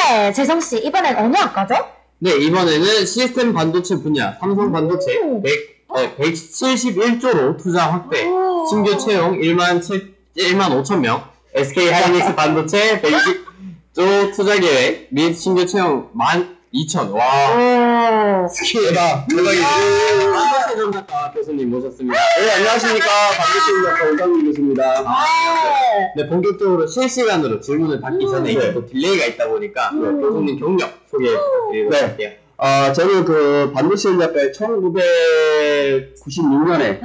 네, 재성씨, 이번엔 어느 학과죠? 네, 이번에는 시스템 반도체 분야 삼성 반도체 171조로 투자 확대, 신규 채용 1만 5천 명, SK 하이닉스 반도체 120조 투자 계획 및 신규 채용 12,000. 와, 스킬이다. 대박이지. 반도체 전문가 교수님 모셨습니다. 네, 안녕하십니까. 반도체 전문가 오상민 교수입니다. 네, 본격적으로 실시간으로 질문을 받기 전에 이제 또 딜레이가 있다 보니까 교수님 경력 소개해 드리도록 할게요. 저는 그 반도체 전략가에 1996년에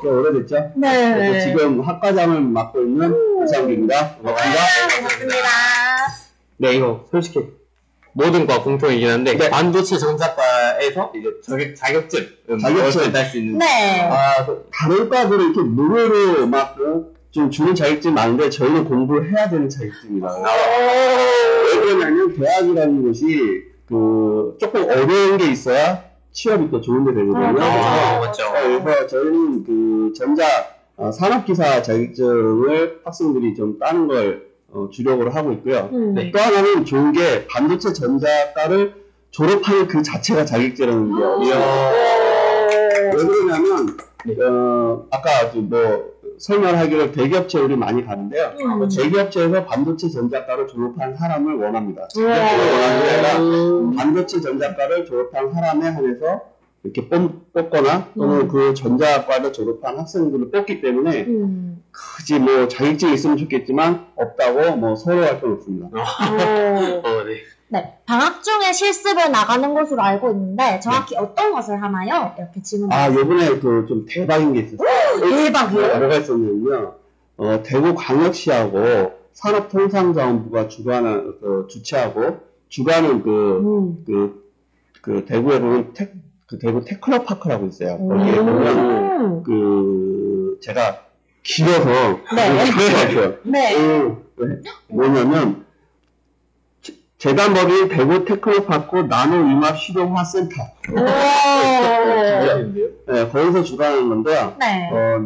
꽤 오래됐죠. 네. 지금 학과장을 맡고 있는 오상민입니다. 반갑습니다. 네, 이거 솔직히 모든 과 공통이긴 한데 반도체 전자과에서 이제 자격증 딸 수 있는. 네. 다른 과들은 이렇게 무료로 막 좀 주는 자격증이 많은데 저희는 공부를 해야 되는 자격증이라. 왜 그러냐면 대학이라는 곳이 그 조금 어려운 게 있어야 취업이 또 좋은 데 되거든요. 맞죠. 그래서 저희는 그 전자 산업기사 자격증을 학생들이 좀 따는 걸 주력으로 하고 있고요. 또 하나는 좋은 게 반도체 전자과를 졸업하는 그 자체가 자격증이라는 게 왜 그러냐면 아까 뭐 설명하기로 대기업체 우리 많이 가는데요. 대기업체에서 반도체 전자과를 졸업한 사람을 원합니다. 반도체 전자과를 졸업한 사람에 한해서 이렇게 뽑거나 또는 그 전자과를 졸업한 학생들을 뽑기 때문에 굳이 뭐 자격증이 있으면 좋겠지만 없다고 뭐 서러워할 건 없습니다. 네, 방학 중에 실습을 나가는 것으로 알고 있는데 정확히 어떤 것을 하나요? 이렇게 질문. 요번에 그 좀 대박인 게 있었어요. 대박이요? 뭐가 있었냐면요. 대구광역시하고 산업통상자원부가 주최하고 주관은 그 대구에 보면 대구 테크노파크라고 있어요. 거기에 보면 제가 길어서 뭐냐면 재단법인 대구 테크노파크 나노융합 실용화센터. 네, 거기서 주관하는 건데요.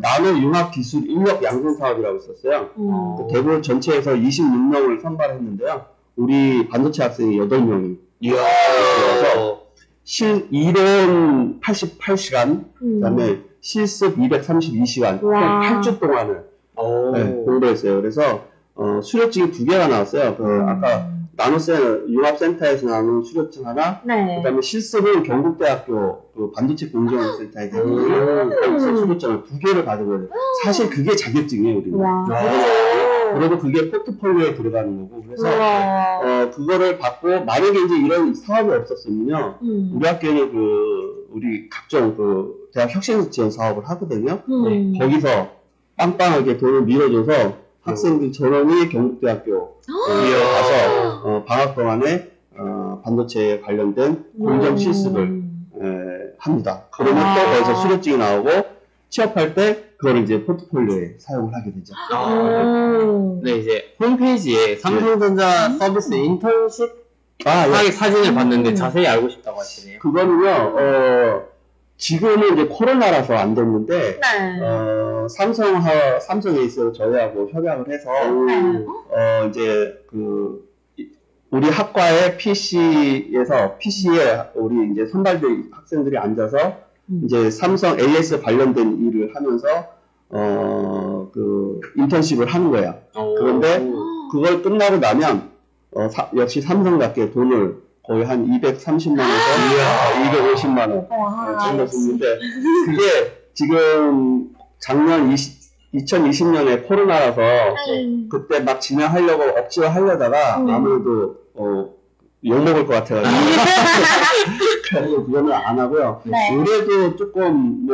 나노융합 기술 인력 양성 사업이라고 있었어요. 대구 전체에서 26명을 선발했는데요. 우리 반도체 학생이 8명이. 그래서 이론 88시간, 그다음에 실습 232시간, 총 8주 동안을 공부했어요. 그래서 수료증이 2개가 나왔어요. 아까 융합센터에서 나오는 수료증 하나, 그다음에 실습은 경북대학교 반도체 공정센터에서 수료증을 2개를 가지고 있어요. 사실 그게 자격증이에요, 우리는. 그리고 그게 포트폴리오에 들어가는 거고, 그래서 그거를 받고 만약에 이제 이런 사업이 없었으면요, 우리 학교에는 우리 각종 대학 혁신 지원 사업을 하거든요. 거기서 빵빵하게 돈을 밀어줘서 학생들 전원이 경북대학교 가서 방학 동안에 반도체에 관련된 공정 실습을 합니다. 그러면 또 거기서 수료증이 나오고 취업할 때 그걸 이제 포트폴리오에 사용을 하게 되죠. 네, 이제 홈페이지에 삼성전자 서비스 인턴십 사진을 봤는데 자세히 알고 싶다고 하시네요. 그거는요, 지금은 이제 코로나라서 안 됐는데, 삼성에 있어서 저희하고 협약을 해서, 이제 우리 학과의 PC에 우리 이제 선발된 학생들이 앉아서, 이제 삼성 AS 관련된 일을 하면서, 인턴십을 하는 거예요. 그런데 그걸 끝나고 나면, 역시 삼성답게 돈을 거의 한 230만원에서 250만원 정도 줬는데, 그게 지금 작년 2020년에 코로나라서 그때 막 진행하려고 억지로 하려다가 아무래도 욕먹을 것 같아가지고 그래서 그거는 안 하고요. 올해도 조금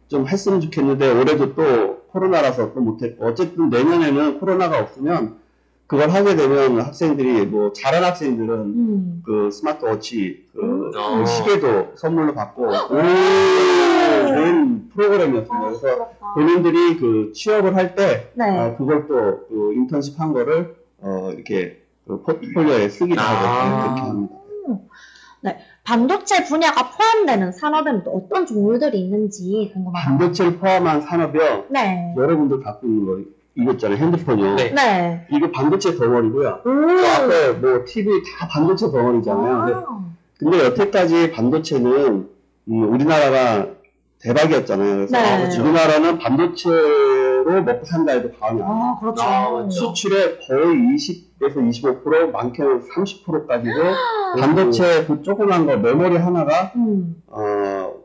좀 했으면 좋겠는데 올해도 또 코로나라서 또 못했고, 어쨌든 내년에는 코로나가 없으면 그걸 하게 되면 학생들이 잘한 학생들은 그 스마트워치 시계도 선물로 받고 좋은 프로그램이었습니다. 그래서 본인들이 취업을 할 때 그걸 또 인턴십 한 거를 이렇게 포트폴리오에 쓰기도 하고 그렇게 합니다. 네, 반도체 분야가 포함되는 산업에는 또 어떤 종류들이 있는지 궁금합니다. 반도체를 포함한 산업이요? 네. 여러분들 갖고 있는 거 이거 있잖아요. 핸드폰이요. 네. 네. 이거 반도체 덩어리고요. 오. 그 앞에 뭐 TV 다 반도체 덩어리잖아요. 네. 근데 여태까지 반도체는 우리나라가 대박이었잖아요. 그래서 네. 우리나라는 반도체로 먹고 산다 해도 과언이 아니에요. 아, 그렇죠. 그렇죠. 수출의 거의 20에서 25%, 많게는 30%까지도 반도체 그 조그만 거 메모리 하나가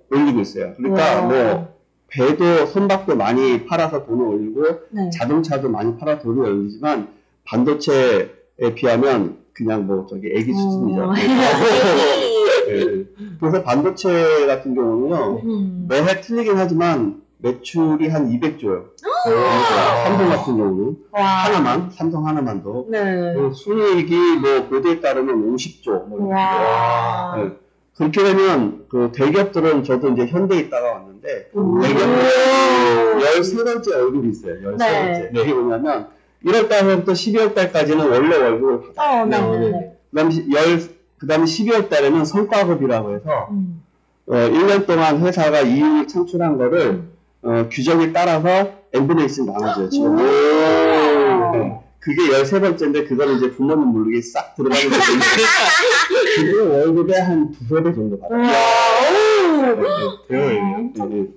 올리고 있어요. 그러니까 와. 뭐 배도 손박도 많이 팔아서 돈을 올리고 네. 자동차도 많이 팔아 돈을 올리지만 반도체에 비하면 그냥 뭐 저기 애기 수준이죠. 네. 그래서 반도체 같은 경우는요 매해 틀리긴 하지만 매출이 한 200조요. 삼성 같은 경우는 와. 하나만 삼성 하나만도 네. 순이익이 뭐 보도에 따르면 50조. 뭐 이렇게. 와. 네. 그렇게 되면 그 대기업들은 저도 이제 현대에 있다가 왔는데 대기업들은 13번째 월급이 있어요. 13번째. 네. 이게 뭐냐면 1월달부터 12월달까지는 원래 월급을 받아요. 네. 그다음에 12월달에는 성과급이라고 해서 1년 동안 회사가 이익을 창출한 거를 규정에 따라서 n분의 1씩 나눠줘요. 지금. 네. 그게 13번째인데 그거는 이제 부모님 모르게 싹 들어가게 되는데 그게 월급의 한 두세 배 정도 받아요.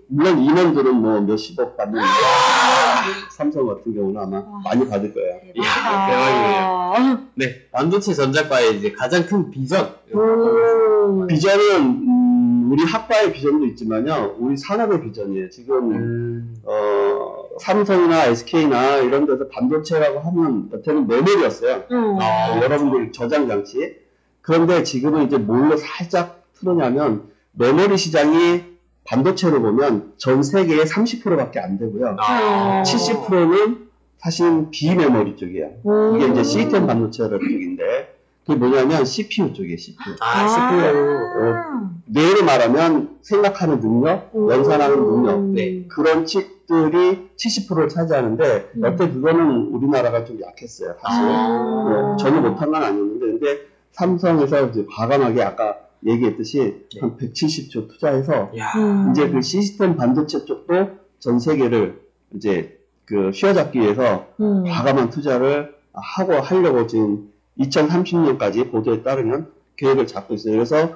물론 임원들은 뭐 몇십억 받는데 삼성 같은 경우는 아마 많이 받을 거예요. 이야, 대박이네요. 네, 반도체 전작과의 이제 가장 큰 비전. 비전은 우리 학과의 비전도 있지만요, 우리 산업의 비전이에요. 지금 삼성이나 SK나 이런 데서 반도체라고 하면 여태는 메모리였어요. 여러분들 저장 장치. 그런데 지금은 이제 뭘로 살짝 틀으냐면 메모리 시장이 반도체로 보면 전 세계의 30%밖에 안 되고요. 70%는 사실 비메모리 쪽이에요. 이게 이제 시스템 반도체 쪽인데 그게 뭐냐면 CPU 쪽이에요. CPU. CPU. 내로 말하면 생각하는 능력, 연산하는 능력, 네. 그런 칩들이 70%를 차지하는데 여태 그거는 우리나라가 좀 약했어요. 사실 전혀 못한 건 아니었는데 근데 삼성에서 이제 과감하게 아까 얘기했듯이 한 170조 투자해서 이제 그 시스템 반도체 쪽도 전 세계를 이제 그 휘어잡기 위해서 과감한 투자를 하려고 지금 2030년까지 보도에 따르면 계획을 잡고 있어요. 그래서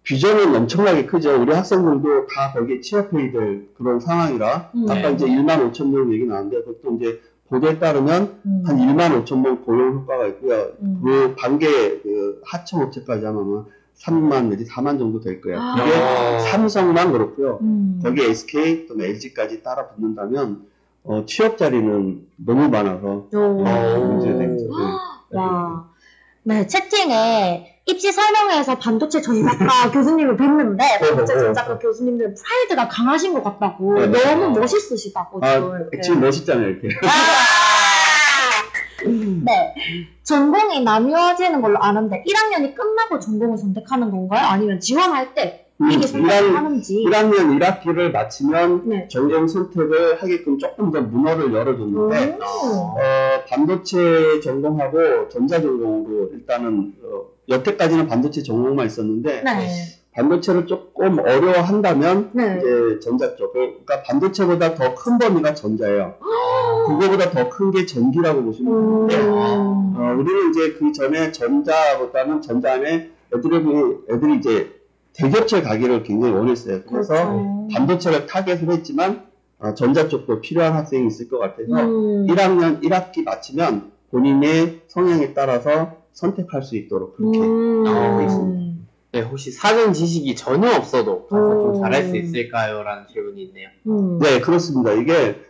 비전은 엄청나게 크죠. 우리 학생들도 다 거기에 취업해야 될 그런 상황이라 아까 이제 1만 5천 명 얘기 나왔는데 그것도 이제 보도에 따르면 한 1만 5천 명 고용 효과가 있고요. 그 반개 그 하청 업체까지 하면 3만 내지 4만 정도 될 거예요. 그게 삼성만 그렇고요. 거기에 SK 또는 LG까지 따라 붙는다면 취업 자리는 너무 많아서 문제되죠. 와. 네, 채팅에 입시 설명회에서 반도체 전작가 교수님을 뵀는데 반도체 전작가 교수님들 프라이드가 강하신 것 같다고 너무 멋있으시다고 지금 멋있잖아요 이렇게. 네, 전공이 나뉘어지는 걸로 아는데 1학년이 끝나고 전공을 선택하는 건가요? 아니면 지원할 때 미리 선택을 하는지? 1학년 1학기를 마치면 전공 선택을 하게끔 조금 더 문호를 열어줬는데 반도체 전공하고 전자전공으로 일단은 여태까지는 반도체 전공만 있었는데 반도체를 조금 어려워한다면 이제 전자 쪽을, 그러니까 반도체보다 더 큰 범위가 전자예요. 그거보다 더 큰 게 전기라고 보시면 되는데 우리는 이제 그 전에 전자보다는 전자 안에 애들이 이제 대기업체 가기를 굉장히 원했어요. 그래서 반도체를 타겟을 했지만 전자 쪽도 필요한 학생이 있을 것 같아서 1학년 1학기 마치면 본인의 성향에 따라서 선택할 수 있도록 그렇게 하고 있습니다. 네, 혹시 사전 지식이 전혀 없어도 가서 좀 잘할 수 있을까요? 라는 질문이 있네요. 네, 그렇습니다. 이게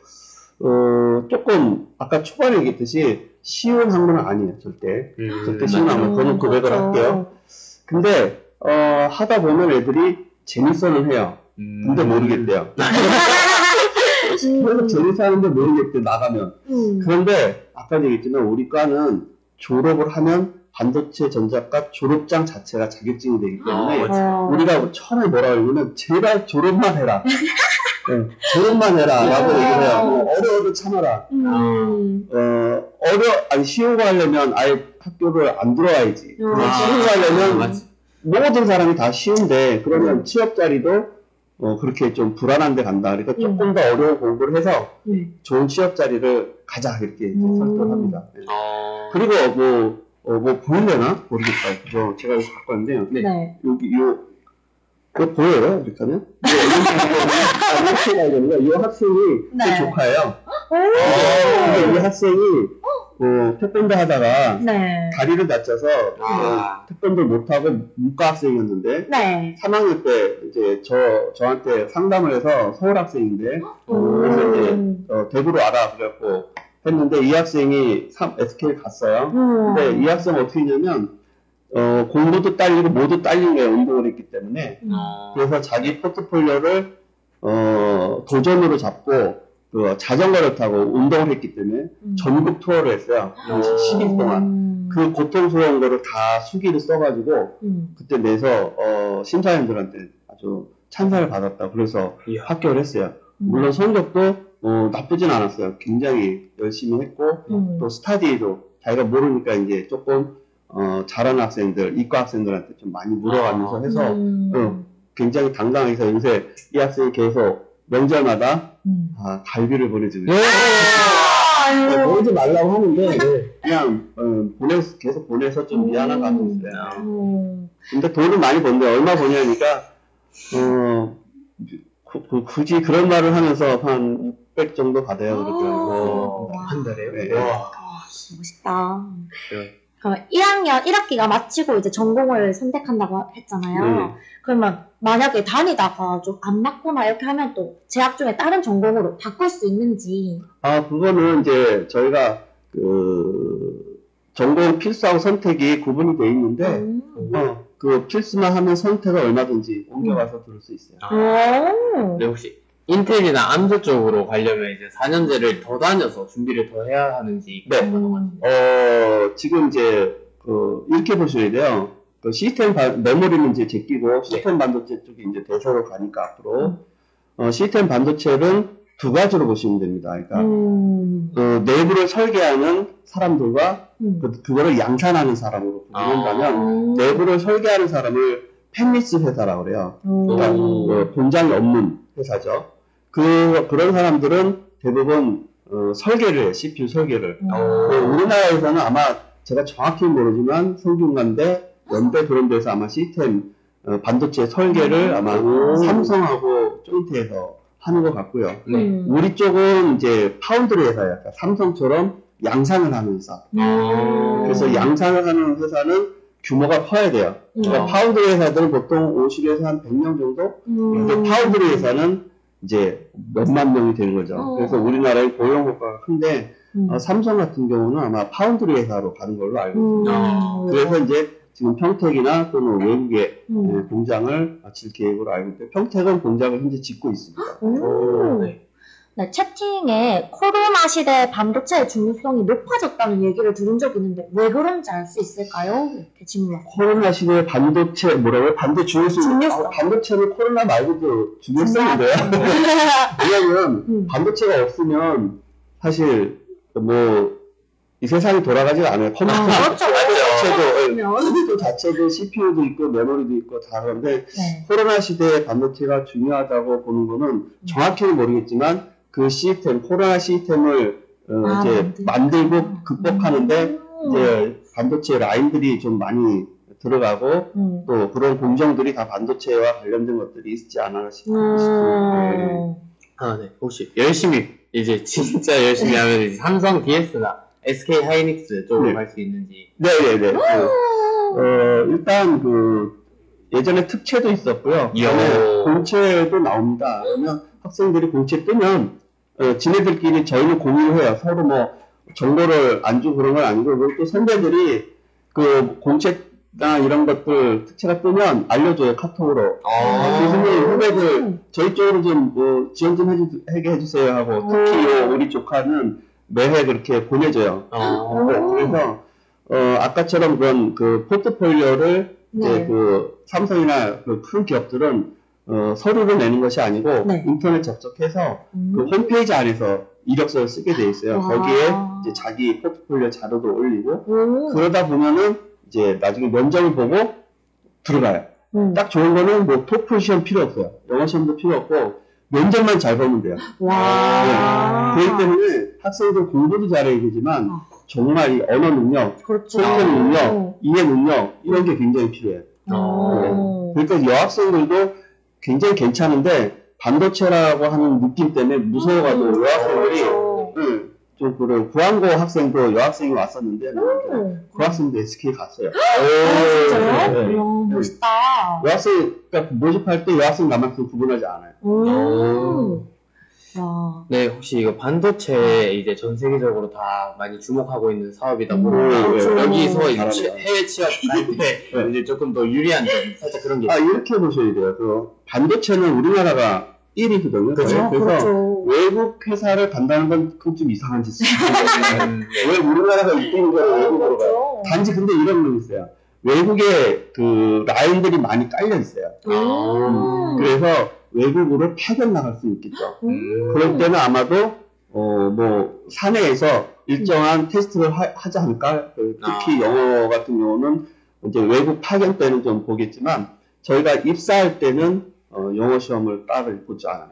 조금 아까 초반에 얘기했듯이 쉬운 학문은 아니에요. 절대 쉬운 학문. 그거는 고백을 할게요. 근데 하다 보면 애들이 재밌어는 해요. 근데 모르겠대요. 그래서 재밌어 하는데 모르겠대, 나가면. 그런데 아까 얘기했지만 우리 과는 졸업을 하면 반도체 전자과 졸업장 자체가 자격증이 되기 때문에 우리가 처음에 뭐라 그러냐면 제발 졸업만 해라. 졸업만 해라 라고 얘기를 해요. 어려워도 참아라. 쉬운 거 하려면 아예 학교를 안 들어와야지. 쉬운 거 하려면 모든 사람이 다 쉬운데 그러면 취업 자리도 그렇게 좀 불안한 데 간다. 그러니까 조금 더 어려운 공부를 해서 좋은 취업 자리를 가자. 이렇게 이제 설득을 합니다. 네. 그리고 뭐 보이려나? 모르겠다. 그죠? 제가 이거 갖고 왔는데요. 네. 여기, 그거 보여요? 이렇게 하면? 이 학생이 네. 제 조카예요. 근데 이 학생이 태권도 하다가 네. 다리를 다쳐서 태권도 못하고 문과 학생이었는데 네. 3학년 때 이제 저한테 상담을 해서 서울 학생인데 그래서 이제 대구로 와라 그래갖고 했는데 이 학생이 SK를 갔어요. 근데 이 학생은 어떻게 했냐면 공부도 딸리고 모두 딸린 거예요. 운동을 했기 때문에. 그래서 자기 포트폴리오를 도전으로 잡고 그 자전거를 타고 운동을 했기 때문에 전국 투어를 했어요. 10일 동안. 그 고통스러운 거를 다 수기를 써가지고 그때 내서 심사위원들한테 아주 찬사를 받았다. 그래서 합격을 했어요. 물론 성적도 나쁘진 않았어요. 굉장히 열심히 했고 또 스터디도 자기가 모르니까 이제 조금 잘하는 학생들, 이과 학생들한테 좀 많이 물어가면서 해서 굉장히 당당하게 해서 요새 이 학생이 계속 명절마다 갈비를 보내주고 보내지 말라고 하는데 그냥 계속 보내서 좀 미안한 감이 있어요. 근데 돈을 많이 번대. 얼마 버냐니까 굳이 그런 말을 하면서 한 600 정도 받아요. 그러더라고요. 한 달에요? 네. 멋있다. 그럼 1학년 1학기가 마치고 이제 전공을 선택한다고 했잖아요. 그러면 만약에 다니다가 좀 안 맞거나 이렇게 하면 또 재학 중에 다른 전공으로 바꿀 수 있는지. 그거는 이제 저희가 전공 필수하고 선택이 구분이 돼 있는데 그 필수만 하면 선택을 얼마든지 옮겨가서 들을 수 있어요. 네, 혹시 인텔이나 암소 쪽으로 가려면 이제 4년제를 더 다녀서 준비를 더 해야 하는지. 네. 지금 이제 이렇게 보셔야 돼요. 시스템 메모리는 이제 제끼고 시스템 반도체 쪽이 이제 대세로 가니까 앞으로 시스템 반도체는 두 가지로 보시면 됩니다. 그러니까 내부를 설계하는 사람들과 그거를 양산하는 사람으로 구분한다면 내부를 설계하는 사람을 팹리스 회사라고 그래요. 그러니까 본장이 없는 회사죠. 그런 사람들은 대부분 설계를 해요. CPU 설계를. 우리나라에서는 아마 제가 정확히 모르지만 성균관대, 연대 그런 데서 아마 시스템 반도체 설계를 아마 삼성하고 조인트해서 하는 것 같고요. 우리 쪽은 이제 파운드리 회사예요. 그러니까 삼성처럼 양산을 하는 회사. 그래서 양산을 하는 회사는 규모가 커야 돼요. 그러니까 파운드리 회사들은 보통 50에서 한 100명 정도? 근데 파운드리 회사는 이제 몇만 명이 되는 거죠. 그래서 우리나라의 고용 효과가 큰데 삼성 같은 경우는 아마 파운드리 회사로 가는 걸로 알고 있습니다. 그래서 이제 지금 평택이나 또는 외국에 공장을 질 계획으로 알고 있는데 평택은 공장을 현재 짓고 있습니다. 네, 채팅에 코로나 시대 반도체의 중요성이 높아졌다는 얘기를 들은 적이 있는데 왜 그런지 알 수 있을까요? 이렇게 질문. 코로나 시대 반도체 뭐라고요? 반도체 중요성. 반도체는 코로나 말고도 중요성인데요. 왜냐하면 반도체가 없으면 사실 이 세상이 돌아가지가 않아요. 컴퓨터 자체도 CPU도 있고 메모리도 있고 다 그런데 코로나 시대에 반도체가 중요하다고 보는 거는 정확히는 모르겠지만 그 시스템, 코로나 시스템을 이제 만들고 극복하는데 이제 반도체 라인들이 좀 많이 들어가고 또 그런 공정들이 다 반도체와 관련된 것들이 있지 않았나 싶습니다. 네. 혹시 열심히 이제 진짜 열심히 하면 이제 삼성 DS나 SK 하이닉스 쪽으로 갈 수 있는지. 네네네. 일단 예전에 특채도 있었고요. 공채도 나옵니다. 그러면 학생들이 공채 뜨면 지네들끼리 저희는 공유를 해요. 서로 정보를 안 주고 그런 건 아니고 그리고 또 선배들이 공채나 이런 것들 특채가 뜨면 알려줘요. 카톡으로. 교수님 후배들 저희 쪽으로 좀 지원 좀 해주세요 하고 특히 우리 조카는 매해 그렇게 보내줘요. 그래서 아까처럼 그런 포트폴리오를 이제 삼성이나 큰 기업들은 서류를 내는 것이 아니고 인터넷 접속해서 그 홈페이지 안에서 이력서를 쓰게 돼 있어요. 거기에 이제 자기 포트폴리오 자료도 올리고 그러다 보면은 이제 나중에 면접을 보고 들어가요. 딱 좋은 거는 뭐 토플 시험 필요 없어요. 영어 시험도 필요 없고 면접만 잘 보면 돼요. 와. 그렇기 때문에 학생들 공부도 잘해야 되지만 정말 이 언어 능력, 그렇죠. 소통 능력, 이해 능력 이런 게 굉장히 필요해요. 그러니까 여학생들도 굉장히 괜찮은데 반도체라고 하는 느낌 때문에 무서워가지고 여학생들이 좀 그런 구한고 학생도 여학생이 왔었는데 그 학생도 SK 갔어요. 진짜요? 네. 멋있다. 여학생 그러니까 모집할 때 여학생 남학생 구분하지 않아요. 와. 네, 혹시 이거 반도체 이제 전 세계적으로 다 많이 주목하고 있는 사업이다 보니까 그렇죠. 여기서 이제 잘하네요. 해외 취업할 때 이제 조금 더 유리한 점, 살짝 그런 게 있어요. 이렇게 보셔야 돼요. 그 반도체는 우리나라가 1위거든요. 그렇죠. 그래서 그렇죠. 외국 회사를 간다는 건 그건 좀 이상한 짓이에요. 왜 우리나라가 1등인 걸 외국으로 가요? 단지 근데 이런 건 있어요. 외국에 그 라인들이 많이 깔려 있어요. 그래서 외국으로 파견 나갈 수 있겠죠. 그럴 때는 아마도 뭐 사내에서 일정한 테스트를 하지 않을까. 특히 영어 같은 경우는 이제 외국 파견 때는 좀 보겠지만 저희가 입사할 때는 영어 시험을 따를 보지 않아요.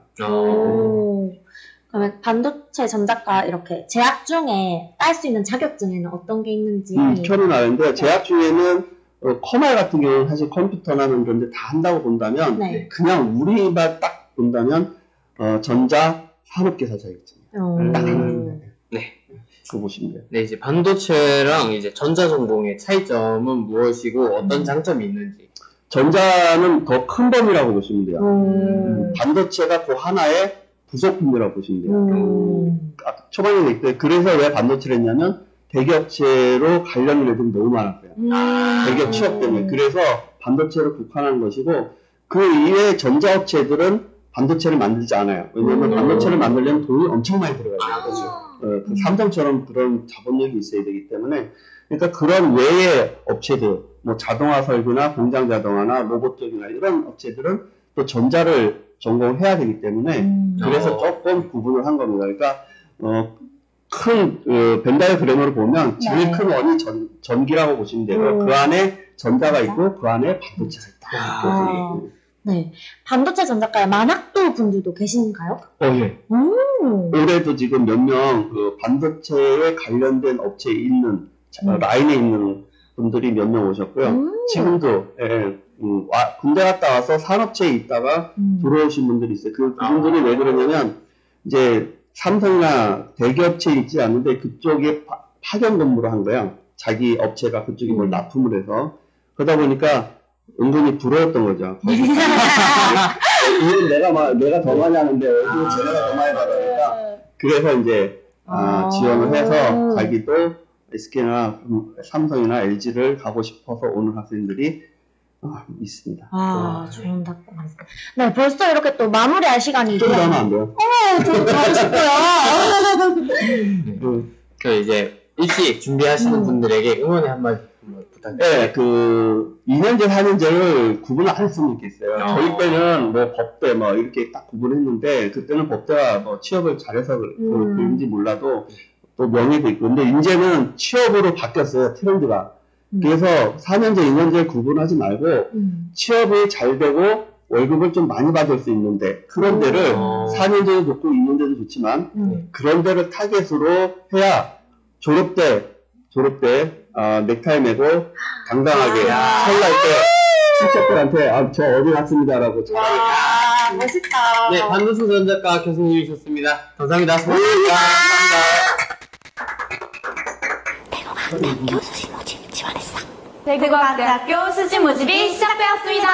그러면 반도체 전작가 이렇게 재학 중에 딸 수 있는 자격증에는 어떤 게 있는지 표는 아는데 재학 중에는 커말 같은 경우는 사실 컴퓨터나 그런 데 다 한다고 본다면 네. 그냥 우리만 딱 본다면 전자 산업계사 자격증 딱 하나입니다. 네. 그거 보시면 돼요. 네, 이제 반도체랑 이제 전자전공의 차이점은 무엇이고 어떤 장점이 있는지. 전자는 더 큰 범위라고 보시면 돼요. 반도체가 그 하나의 부속품이라고 보시면 돼요. 초반에 얘기했을 때 그래서 왜 반도체를 했냐면 대기업체로 관련된 애들이 너무 많았어요. 대기업 취업 때문에. 그래서 반도체를 국한한 것이고 그 이외의 전자업체들은 반도체를 만들지 않아요. 왜냐하면 반도체를 만들려면 돈이 엄청 많이 들어가요. 그 삼성처럼 그런 자본력이 있어야 되기 때문에 그러니까 그런 외의 업체들 뭐 자동화 설비나 공장 자동화나 로봇 쪽이나 이런 업체들은 또 전자를 전공해야 되기 때문에 그래서 조금 구분을 한 겁니다. 그러니까 큰 벤다이 그래머를 보면 제일 큰 원이 전기라고 보시면 되고 그 안에 전자가 있고 그 안에 반도체가 있다. 네. 반도체 전작가의 만학도 분들도 계신가요? 예. 올해도 지금 몇 명 그 반도체에 관련된 업체에 있는 라인에 있는 분들이 몇 명 오셨고요. 지금도 군대 갔다 와서 산업체에 있다가 들어오신 분들이 있어요. 그분들이 왜 그러냐면 이제 삼성이나 대기업체에 있지 않는데 그쪽에 파견 근무를 한 거야. 자기 업체가 그쪽에 뭘 납품을 해서 그러다 보니까 은근히 부러웠던 거죠. 내가 더 많이 하는데 왜 쟤네가 더 많이 받으니까 그래서 이제 지원을 해서 자기도 SK나 삼성이나 LG를 가고 싶어서 오는 학생들이 있습니다. 좋은 답변 많습니다. 네, 벌써 이렇게 또 마무리할 시간이 좀 더 하면 안 돼요? 좀 가고 싶어요. 그 이제 일찍 준비하시는 분들에게 응원의 한마디 부탁드립니다. 네, 그 2년제, 4년제를 구분을 안 했으면 좋겠어요. 저희 때는 뭐 법대 뭐 이렇게 딱 구분했는데 그때는 법대가 뭐 취업을 잘해서 그런지 몰라도 또 명예도 있고 근데 이제는 취업으로 바뀌었어요. 트렌드가. 그래서 4년제, 2년제 구분하지 말고 취업이 잘 되고 월급을 좀 많이 받을 수 있는데 그런 데를 4년제도 좋고 2년제도 좋지만 그런 데를 타겟으로 해야 졸업 때 넥타이 메고 당당하게 설날 때 친척들한테 저 어디 갔습니다라고 멋있다. 네, 반도체 전작가 교수님이셨습니다. 감사합니다. 수고하셨습니다. 대구과학대학교 수시 모집 지원했어. 대구과학대학교 수시 모집이 시작되었습니다.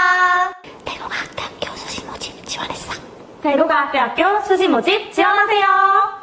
대구과학대학교 수시 모집 지원했어. 대구과학대학교 수시 모집 지원하세요.